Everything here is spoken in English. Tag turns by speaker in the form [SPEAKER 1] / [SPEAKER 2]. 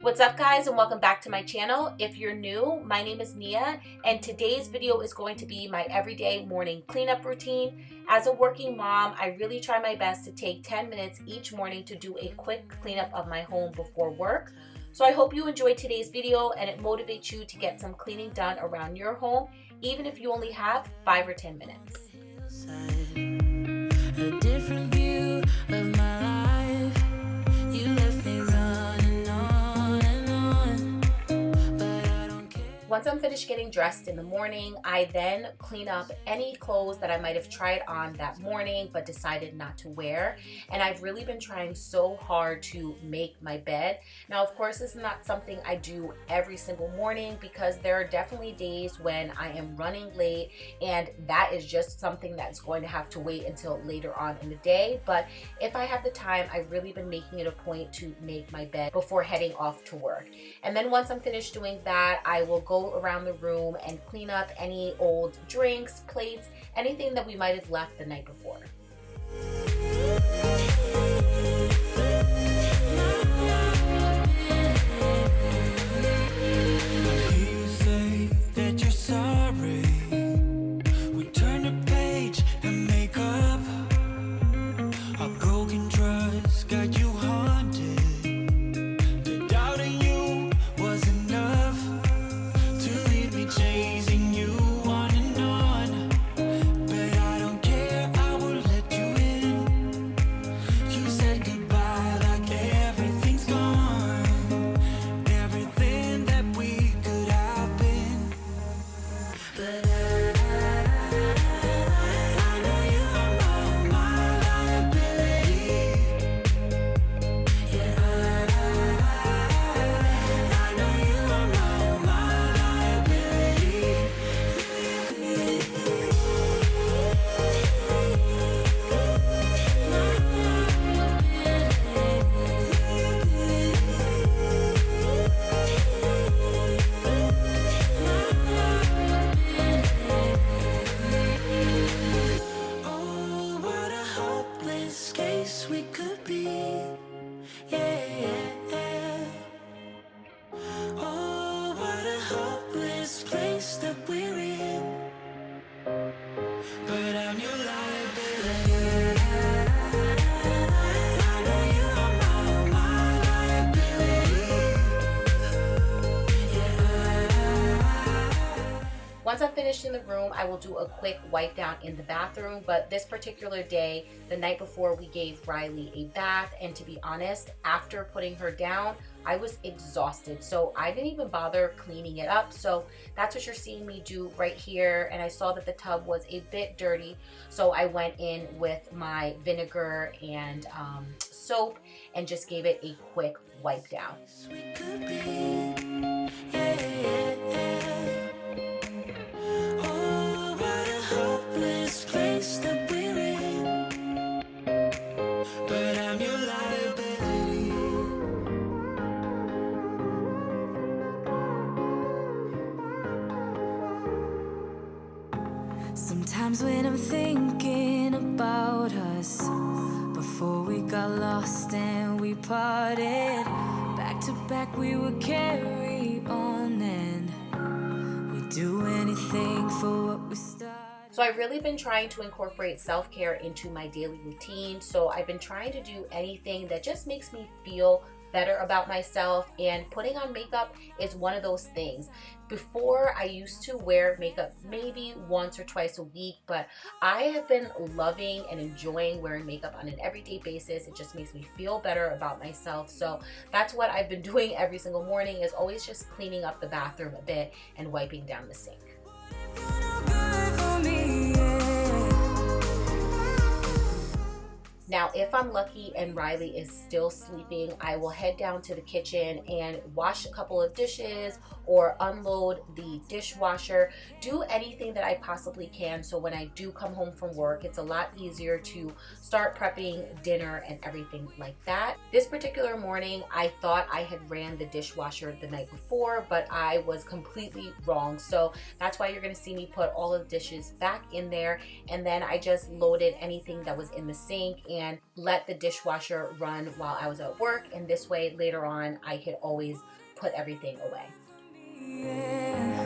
[SPEAKER 1] What's up guys, and welcome back to my channel. If you're new, my name is Nia, and today's video is going to be my everyday morning cleanup routine. As a working mom, I really try my best to take 10 minutes each morning to do a quick cleanup of my home before work. So I hope you enjoyed today's video and it motivates you to get some cleaning done around your home, even if you only have 5 or 10 minutes.
[SPEAKER 2] A different view of my life. You left me running on and on, but I don't care.
[SPEAKER 1] Once I'm finished getting dressed in the morning, I then clean up any clothes that I might have tried on that morning but decided not to wear. And I've really been trying so hard to make my bed. Now, of course, this is not something I do every single morning because there are definitely days when I am running late, and that is just something that's going to have to wait until later on in the day. But if I have the time, I've really been making it a point to make my bed before heading off to work. And then once I'm finished doing that, I will go around the room and clean up any old drinks, plates, anything that we might have left the night before.
[SPEAKER 2] You say that you're sorry. We turn the page and make up. Our broken trust got you haunted. The doubt in you was enough to leave me chasing you on and on. But I don't care, I will let you in. You said goodbye like everything's gone. Everything that we could have been. But I know you are my liability. Yeah, I know you are my liability. Oh, what a hopeless case we could be. Yeah. Oh, what a hopeless place that we're in. But I'm your liability. I know you are my liability. Yeah.
[SPEAKER 1] Once I'm finished in the room, I will do a quick wipe down in the bathroom. But this particular day, the night before, we gave Riley a bath, and to be honest, after putting her down, I was exhausted, so I didn't even bother cleaning it up. So that's what you're seeing me do right here. And I saw that the tub was a bit dirty, so I went in with my vinegar and soap and just gave it a quick wipe down.
[SPEAKER 2] We could be. Yeah. Oh, what a hopeless place that we're in. But I'm your liability. Sometimes when I'm thinking about us, before we got lost and we parted, back to back we would carry on, and we'd do anything for what we started.
[SPEAKER 1] So I've really been trying to incorporate self-care into my daily routine. So I've been trying to do anything that just makes me feel better about myself, and putting on makeup is one of those things. Before, I used to wear makeup maybe once or twice a week, but I have been loving and enjoying wearing makeup on an everyday basis. It just makes me feel better about myself. So that's what I've been doing every single morning, is always just cleaning up the bathroom a bit and wiping down the sink. Now, if I'm lucky and Riley is still sleeping, I will head down to the kitchen and wash a couple of dishes or unload the dishwasher, do anything that I possibly can, so when I do come home from work, it's a lot easier to start prepping dinner and everything like that. This particular morning, I thought I had ran the dishwasher the night before, but I was completely wrong. So that's why you're gonna see me put all of the dishes back in there, and then I just loaded anything that was in the sink and let the dishwasher run while I was at work. And this way, later on, I could always put everything away.
[SPEAKER 2] Yeah.